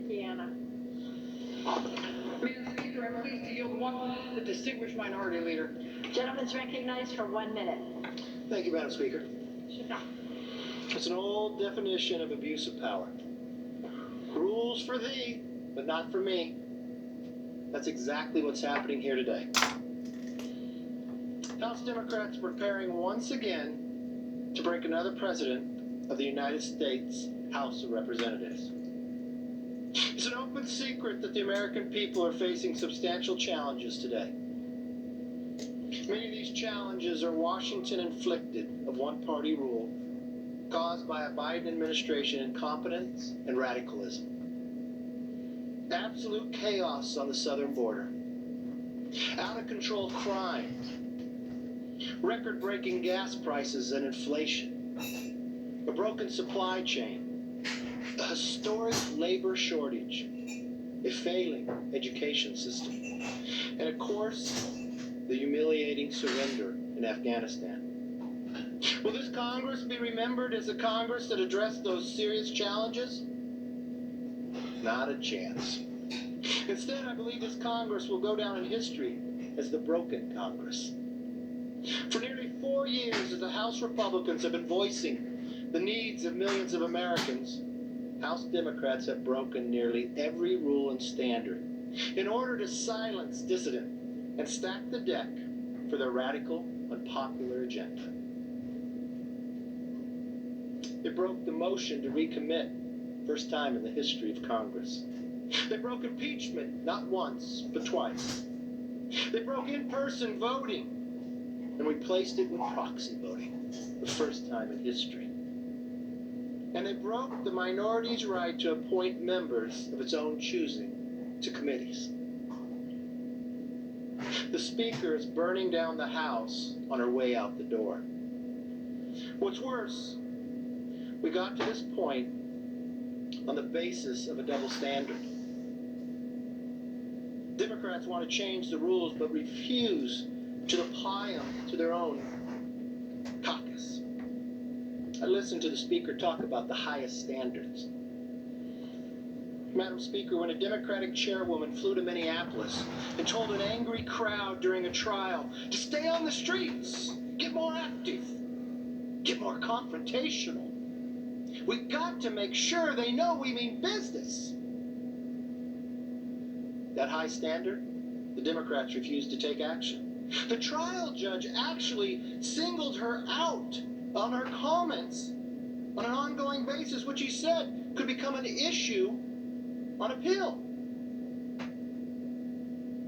Indiana. Madam Speaker, I'm pleased to yield one to the distinguished minority leader. Gentleman's recognized for 1 minute. Thank you, Madam Speaker. Shut It's an old definition of abuse of power. Rules for thee, but not for me. That's exactly what's happening here today. House Democrats preparing once again to break another president of the United States House of Representatives. It's an open secret that the American people are facing substantial challenges today. Many of these challenges are Washington-inflicted of one-party rule caused by a Biden administration incompetence and radicalism. Absolute chaos on the southern border. Out-of-control crime. Record-breaking gas prices and inflation. A broken supply chain. A historic labor shortage. A failing education system. And of course, the humiliating surrender in Afghanistan. Will this Congress be remembered as a Congress that addressed those serious challenges? Not a chance. Instead, I believe this Congress will go down in history as the broken Congress. For nearly 4 years, as the House Republicans have been voicing the needs of millions of Americans, House Democrats have broken nearly every rule and standard in order to silence dissident and stack the deck for their radical, unpopular agenda. They broke the motion to recommit, first time in the history of Congress. They broke impeachment, not once, but twice. They broke in-person voting and replaced it with proxy voting, the first time in history. And they broke the minority's right to appoint members of its own choosing to committees. The Speaker is burning down the House on her way out the door. What's worse, we got to this point on the basis of a double standard. Democrats want to change the rules but refuse to apply them to their own caucus. I listened to the Speaker talk about the highest standards. Madam Speaker, when a Democratic chairwoman flew to Minneapolis and told an angry crowd during a trial to stay on the streets, get more active, get more confrontational, we've got to make sure they know we mean business. That high standard, the Democrats refused to take action. The trial judge actually singled her out on her comments on an ongoing basis, which he said could become an issue on appeal.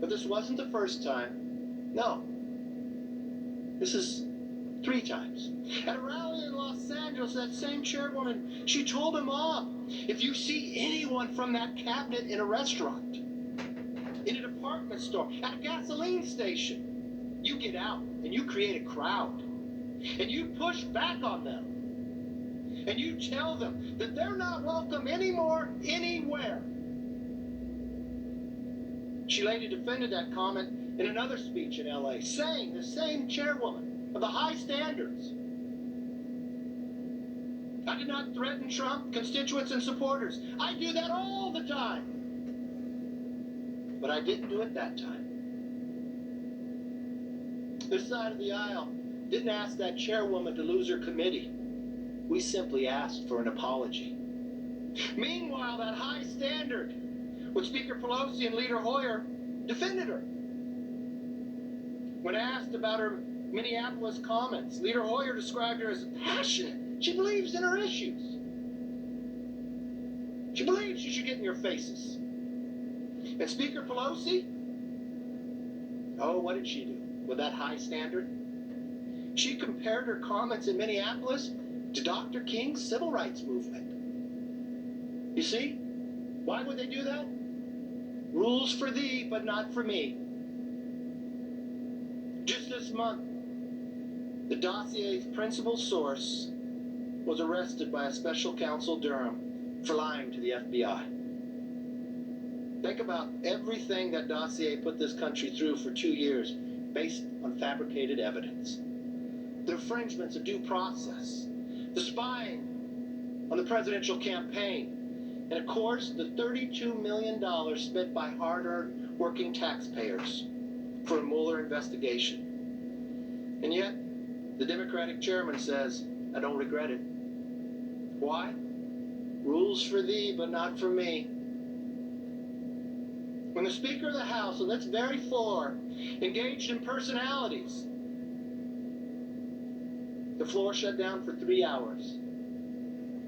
But this wasn't the first time. No. This is 3 times. At a rally in Los Angeles, that same chairwoman, she told a mob, if you see anyone from that cabinet in a restaurant, in a department store, at a gasoline station, you get out and you create a crowd. And you push back on them. And you tell them that they're not welcome anymore, anywhere. She later defended that comment in another speech in L.A., saying, the same chairwoman of the high standards, I did not threaten Trump, constituents, and supporters. I do that all the time. But I didn't do it that time. This side of the aisle didn't ask that chairwoman to lose her committee. We simply asked for an apology. Meanwhile, that high standard, with Speaker Pelosi and Leader Hoyer, defended her. When asked about her Minneapolis comments, Leader Hoyer described her as passionate. She believes in her issues. She believes you should get in your faces. And Speaker Pelosi? Oh, what did she do with that high standard? She compared her comments in Minneapolis to Dr. King's civil rights movement. You see? Why would they do that? Rules for thee, but not for me. Just this month, the dossier's principal source was arrested by a special counsel Durham for lying to the FBI. Think about everything that dossier put this country through for 2 years based on fabricated evidence. The infringements of due process, the spying on the presidential campaign, And of course, the $32 million spent by hard-earned working taxpayers for a Mueller investigation. And yet, the Democratic chairman says, I don't regret it. Why? Rules for thee, but not for me. When the Speaker of the House, on this very floor, engaged in personalities, the floor shut down for 3 hours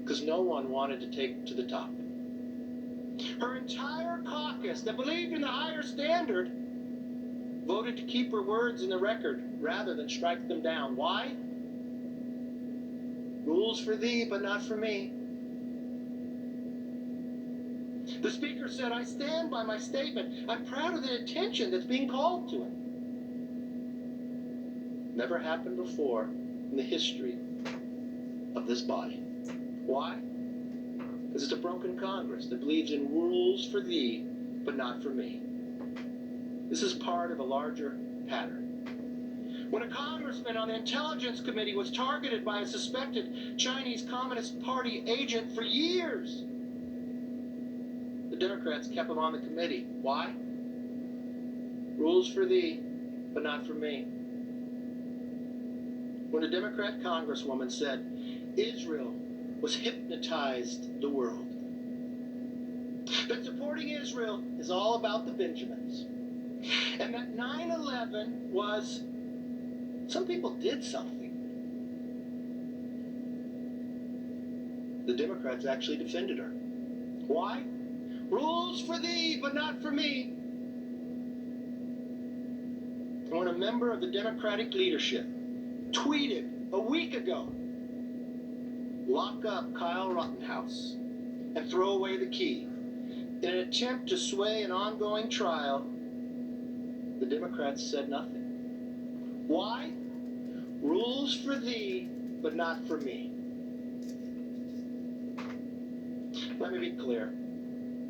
because no one wanted to take to the top. Her entire caucus that believed in the higher standard voted to keep her words in the record rather than strike them down. Why? Rules for thee, but not for me. The Speaker said, I stand by my statement. I'm proud of the attention that's being called to it. Never happened before in the history of this body. Why? Because it's a broken Congress that believes in rules for thee, but not for me. This is part of a larger pattern. When a congressman on the Intelligence Committee was targeted by a suspected Chinese Communist Party agent for years, the Democrats kept him on the committee. Why? Rules for thee, but not for me. When a Democrat congresswoman said Israel was hypnotized the world, that supporting Israel is all about the Benjamins, and that 9/11 was, some people did something, the Democrats actually defended her. Why? Rules for thee, but not for me. And when a member of the Democratic leadership tweeted a week ago, lock up Kyle Rittenhouse and throw away the key, in an attempt to sway an ongoing trial, the Democrats said nothing. Why? Rules for thee, but not for me. Let me be clear.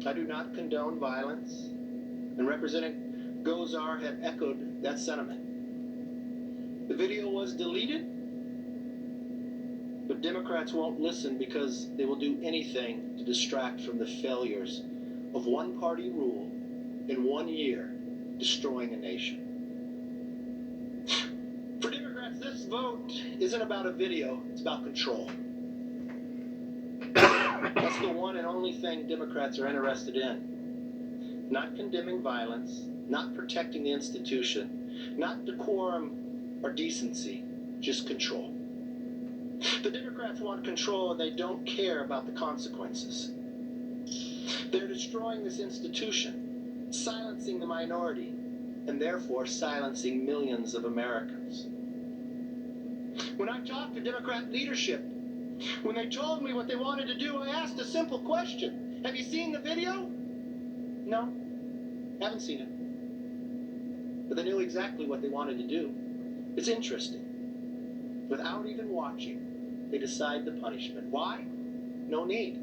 I do not condone violence, and Representative Gosar had echoed that sentiment. The video was deleted, but Democrats won't listen because they will do anything to distract from the failures of one-party rule in 1 year, destroying a nation. For Democrats, this vote isn't about a video, it's about control. That's the one and only thing Democrats are interested in. Not condemning violence, not protecting the institution, not decorum or decency, just control. The Democrats want control and they don't care about the consequences. They're destroying this institution, silencing the minority, and therefore silencing millions of Americans. When I talked to Democrat leadership, when they told me what they wanted to do, I asked a simple question. Have you seen the video? No, haven't seen it. But they knew exactly what they wanted to do. It's interesting. Without even watching, they decide the punishment. Why? No need.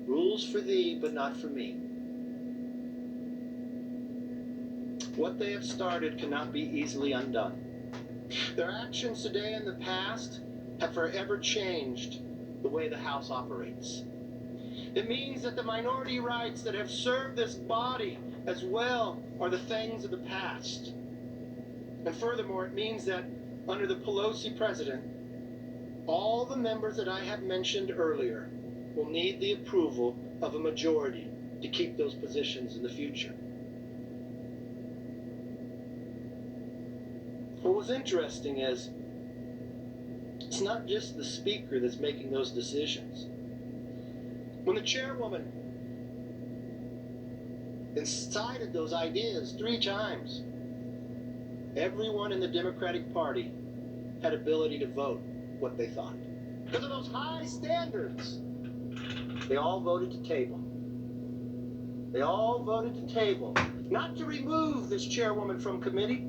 Rules for thee, but not for me. What they have started cannot be easily undone. Their actions today and the past have forever changed the way the House operates. It means that the minority rights that have served this body as well are the things of the past. And furthermore, it means that under the Pelosi president, all the members that I have mentioned earlier will need the approval of a majority to keep those positions in the future. What was interesting is it's not just the Speaker that's making those decisions. When the chairwoman incited those ideas 3 times, everyone in the Democratic Party had ability to vote what they thought. Because of those high standards, they all voted to table. They all voted to table, not to remove this chairwoman from committee,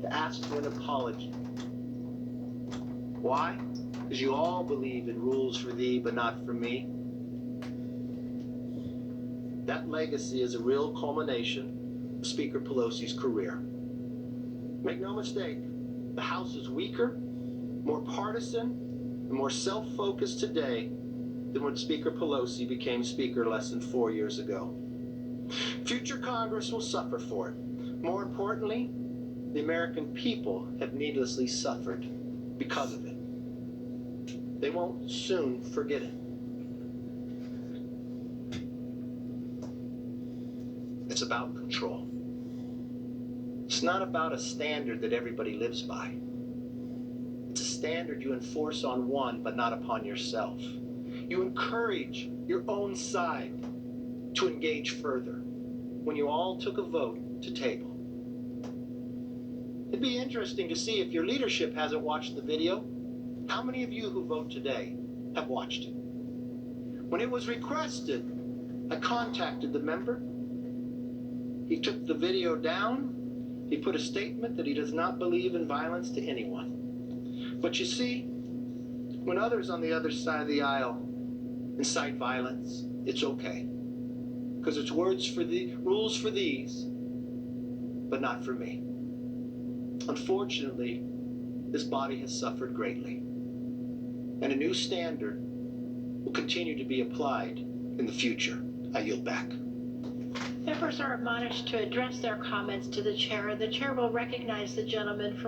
to ask for an apology. Why? Because you all believe in rules for thee, but not for me. That legacy is a real culmination of Speaker Pelosi's career. Make no mistake, the House is weaker, more partisan, and more self-focused today than when Speaker Pelosi became Speaker less than 4 years ago. Future Congress will suffer for it. More importantly, the American people have needlessly suffered because of it. They won't soon forget it. It's about control. It's not about a standard that everybody lives by. It's a standard you enforce on one, but not upon yourself. You encourage your own side to engage further when you all took a vote to table. It'd be interesting to see if your leadership hasn't watched the video. How many of you who vote today have watched it? When it was requested, I contacted the member. He took the video down. He put a statement that he does not believe in violence to anyone. But you see, when others on the other side of the aisle incite violence, it's okay. Because it's rules for these, but not for me. Unfortunately, this body has suffered greatly. And a new standard will continue to be applied in the future. I yield back. Members are admonished to address their comments to the chair. The chair will recognize the gentleman from